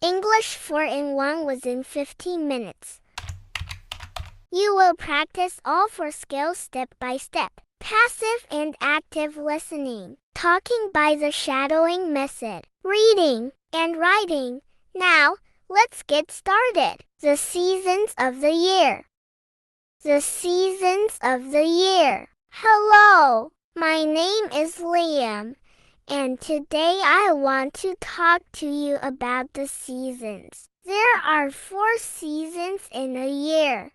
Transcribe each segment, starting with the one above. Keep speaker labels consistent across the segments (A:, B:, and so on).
A: English 4-in-1 was in 15 minutes. You will practice all 4 skills step by step. Passive and active listening, talking by the shadowing method, reading, and writing. Now, let's get started. The seasons of the year. The seasons of the year. Hello, my name is Liam, and today I want to talk to you about the seasons. There are 4 seasons in a year: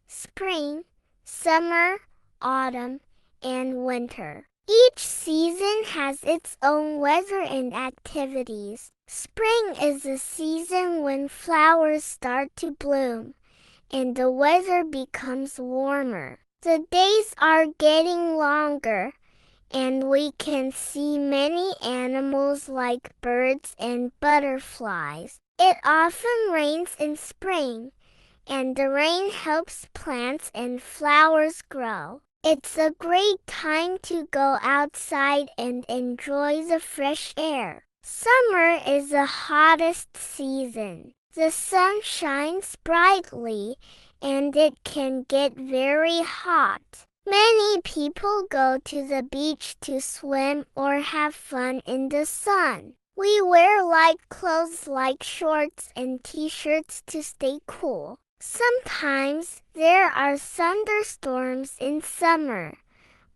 A: spring, summer, autumn, and winter. Each season has its own weather and activities. Spring is the season when flowers start to bloom and the weather becomes warmer. The days are getting longer, and we can see many animals like birds and butterflies. It often rains in spring, and the rain helps plants and flowers grow. It's a great time to go outside and enjoy the fresh air. Summer is the hottest season. The sun shines brightly, and it can get very hot. Many people go to the beach to swim or have fun in the sun. We wear light clothes like shorts and t-shirts to stay cool. Sometimes there are thunderstorms in summer,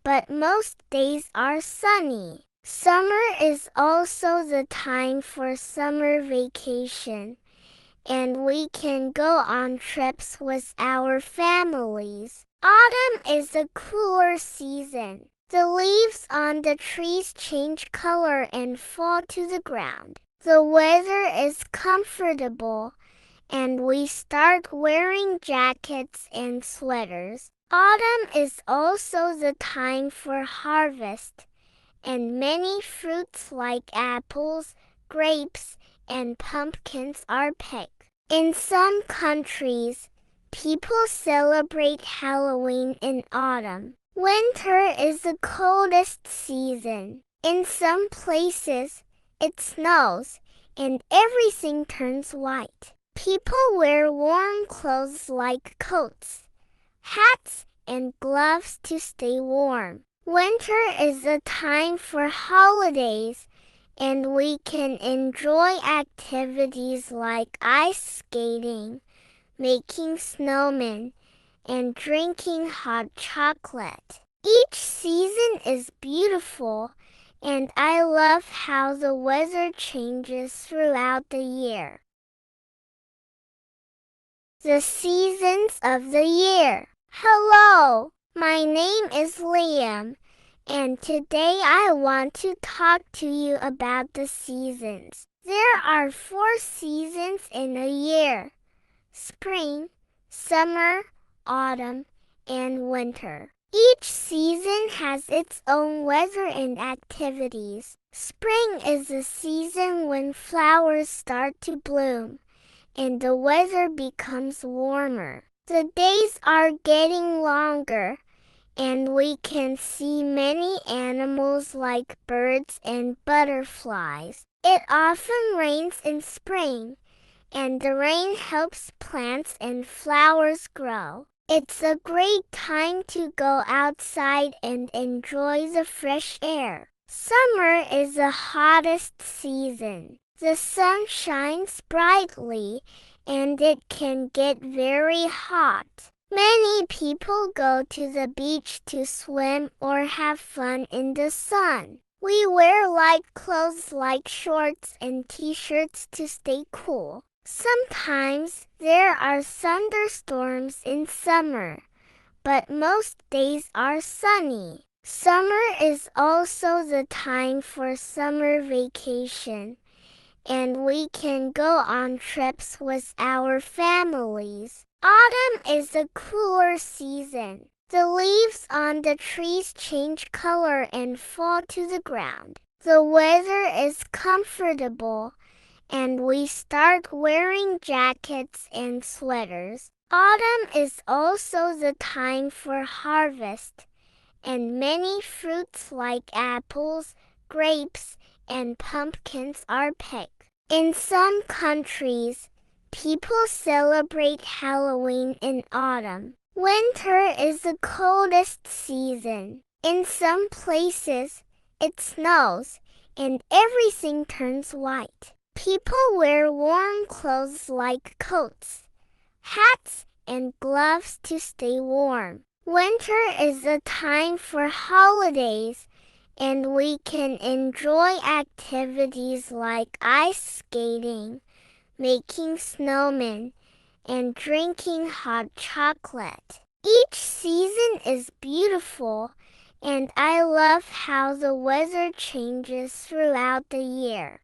A: but most days are sunny. Summer is also the time for summer vacation, and we can go on trips with our families. Autumn is a cooler season. The leaves on the trees change color and fall to the ground. The weather is comfortable, and we start wearing jackets and sweaters. Autumn is also the time for harvest, and many fruits like apples, grapes, and pumpkins are picked. In some countries, people celebrate Halloween in autumn. Winter is the coldest season. In some places, it snows, and everything turns white. People wear warm clothes like coats, hats, and gloves to stay warm. Winter is a time for holidays, and we can enjoy activities like ice skating, making snowmen, and drinking hot chocolate. Each season is beautiful, and I love how the weather changes throughout the year. The seasons of the year. Hello, my name is Liam, and today I want to talk to you about the seasons. There are 4 seasons in a year: spring, summer, autumn, and winter. Each season has its own weather and activities. Spring is the season when flowers start to bloom, and the weather becomes warmer. The days are getting longer, and we can see many animals like birds and butterflies. It often rains in spring, and the rain helps plants and flowers grow. It's a great time to go outside and enjoy the fresh air. Summer is the hottest season. The sun shines brightly, and it can get very hot. Many people go to the beach to swim or have fun in the sun. We wear light clothes like shorts and t-shirts to stay cool. Sometimes there are thunderstorms in summer, but most days are sunny. Summer is also the time for summer vacation, and we can go on trips with our families. Autumn is a cooler season. The leaves on the trees change color and fall to the ground. The weather is comfortable, and we start wearing jackets and sweaters. Autumn is also the time for harvest, and many fruits like apples, grapes, and pumpkins are picked. In some countries, people celebrate Halloween in autumn. Winter is the coldest season. In some places, it snows, and everything turns white. People wear warm clothes like coats, hats, and gloves to stay warm. Winter is a time for holidays, and we can enjoy activities like ice skating, making snowmen, and drinking hot chocolate. Each season is beautiful, and I love how the weather changes throughout the year.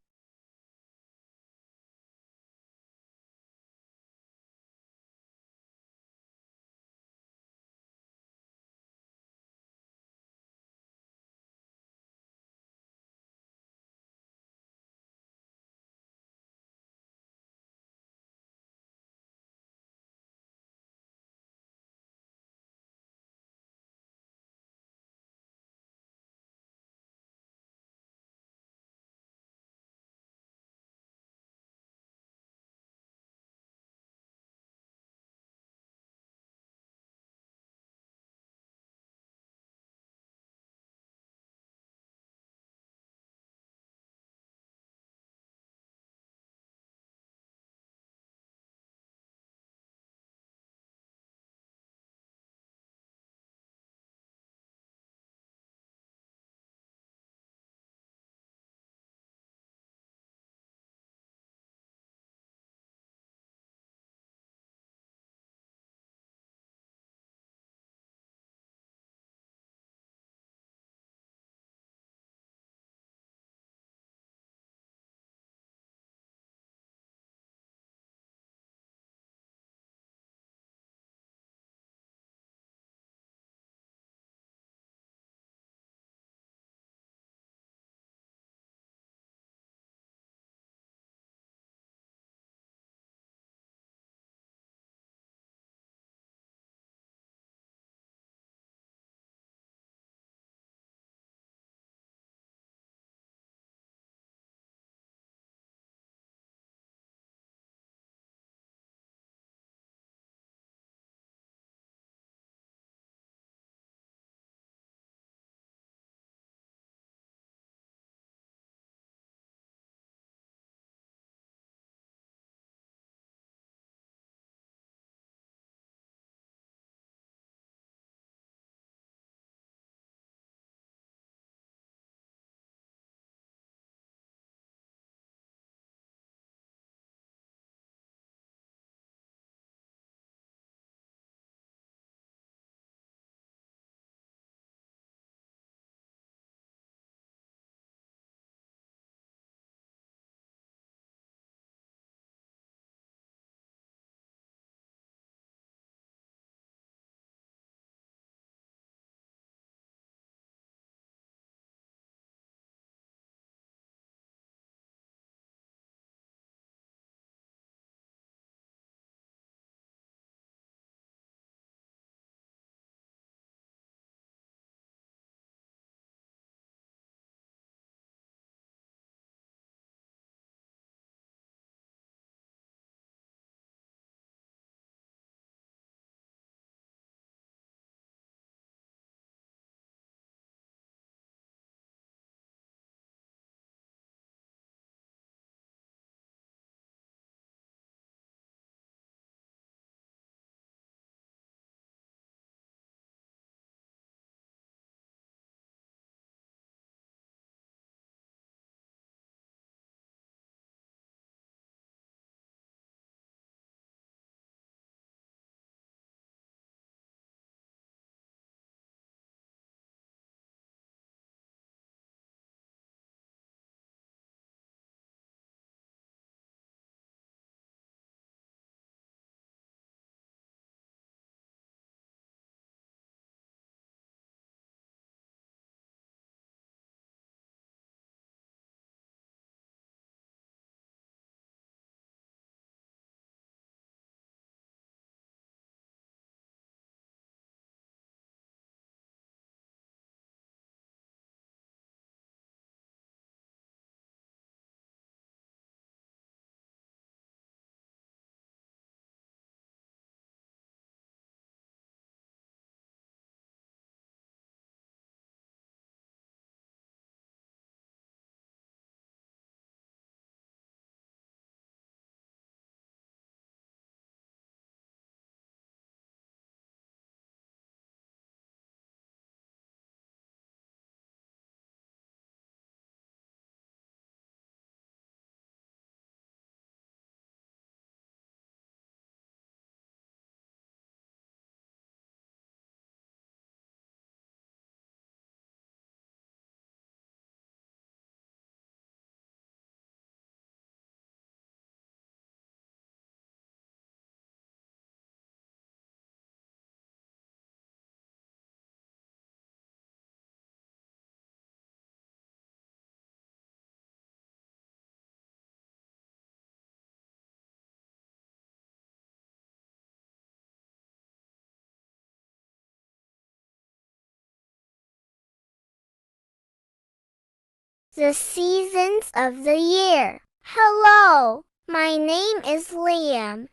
A: The seasons of the year. Hello, my name is Liam,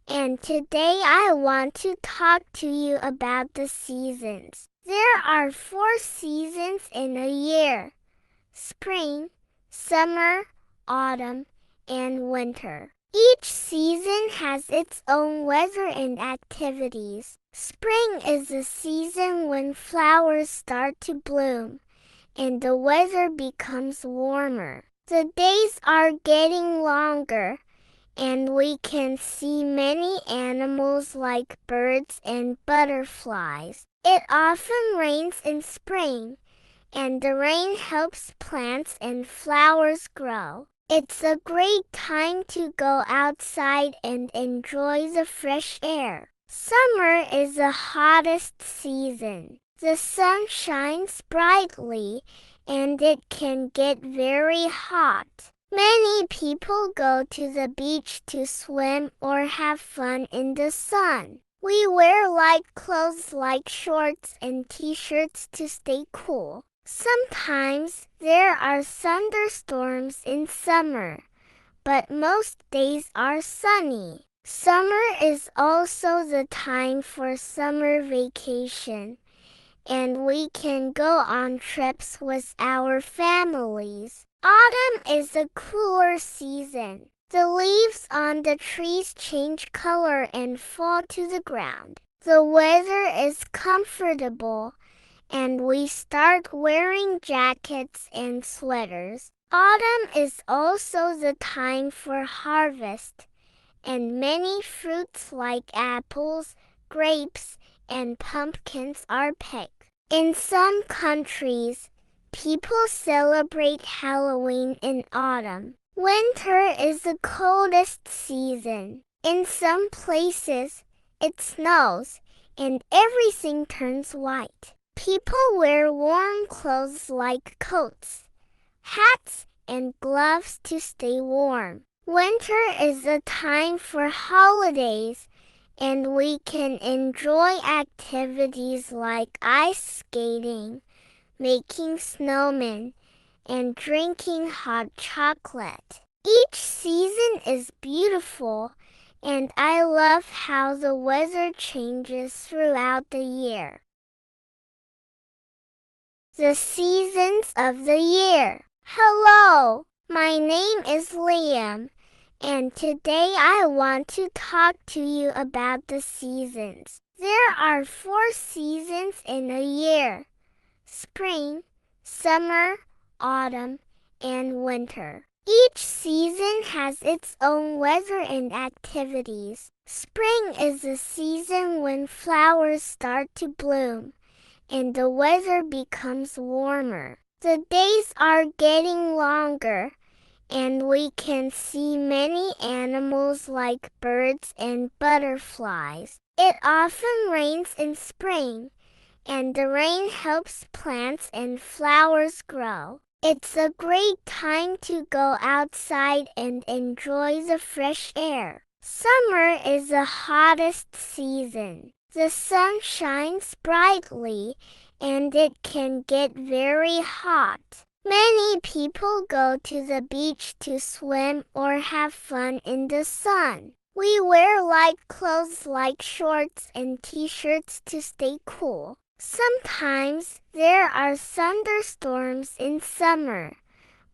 A: and today I want to talk to you about the seasons. There are 4 seasons in a year: spring, summer, autumn, and winter. Each season has its own weather and activities. Spring is the season when flowers start to bloom and the weather becomes warmer. The days are getting longer, and we can see many animals like birds and butterflies. It often rains in spring, and the rain helps plants and flowers grow. It's a great time to go outside and enjoy the fresh air. Summer is the hottest season. The sun shines brightly, and it can get very hot. Many people go to the beach to swim or have fun in the sun. We wear light clothes like shorts and t-shirts to stay cool. Sometimes there are thunderstorms in summer, but most days are sunny. Summer is also the time for summer vacation, and we can go on trips with our families. Autumn is a cooler season. The leaves on the trees change color and fall to the ground. The weather is comfortable, and we start wearing jackets and sweaters. Autumn is also the time for harvest, and many fruits like apples, grapes, and pumpkins are picked. In some countries, people celebrate Halloween in autumn. Winter is the coldest season. In some places, it snows, and everything turns white. People wear warm clothes like coats, hats, and gloves to stay warm. Winter is a time for holidays, and we can enjoy activities like ice skating, making snowmen, and drinking hot chocolate. Each season is beautiful, and I love how the weather changes throughout the year. The seasons of the year. Hello, my name is Liam, and today I want to talk to you about the seasons. There are 4 seasons in a year: spring, summer, autumn, and winter. Each season has its own weather and activities. Spring is the season when flowers start to bloom, and the weather becomes warmer. The days are getting longer, and we can see many animals like birds and butterflies. It often rains in spring, and the rain helps plants and flowers grow. It's a great time to go outside and enjoy the fresh air. Summer is the hottest season. The sun shines brightly, and it can get very hot. Many people go to the beach to swim or have fun in the sun. We wear light clothes like shorts and t-shirts to stay cool. Sometimes there are thunderstorms in summer,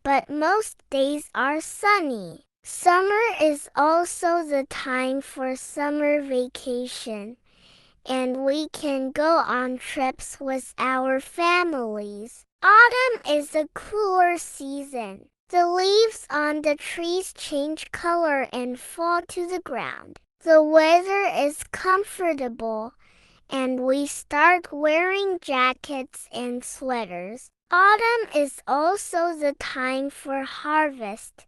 A: but most days are sunny. Summer is also the time for summer vacation, and we can go on trips with our families. Autumn is a cooler season. The leaves on the trees change color and fall to the ground. The weather is comfortable, and we start wearing jackets and sweaters. Autumn is also the time for harvest,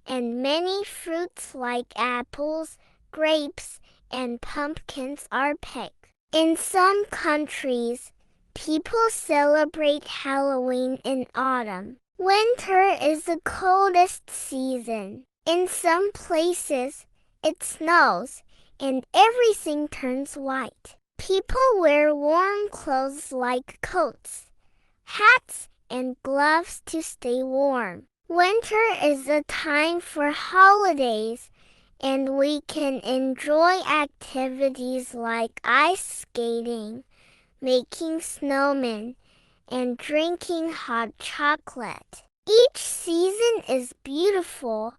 A: and many fruits like apples, grapes, and pumpkins are picked. In some countries, people celebrate Halloween in autumn. Winter is the coldest season. In some places, it snows, and everything turns white. People wear warm clothes like coats, hats, and gloves to stay warm. Winter is a time for holidays, and we can enjoy activities like ice skating, making snowmen, and drinking hot chocolate. Each season is beautiful,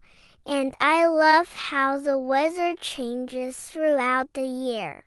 A: and I love how the weather changes throughout the year.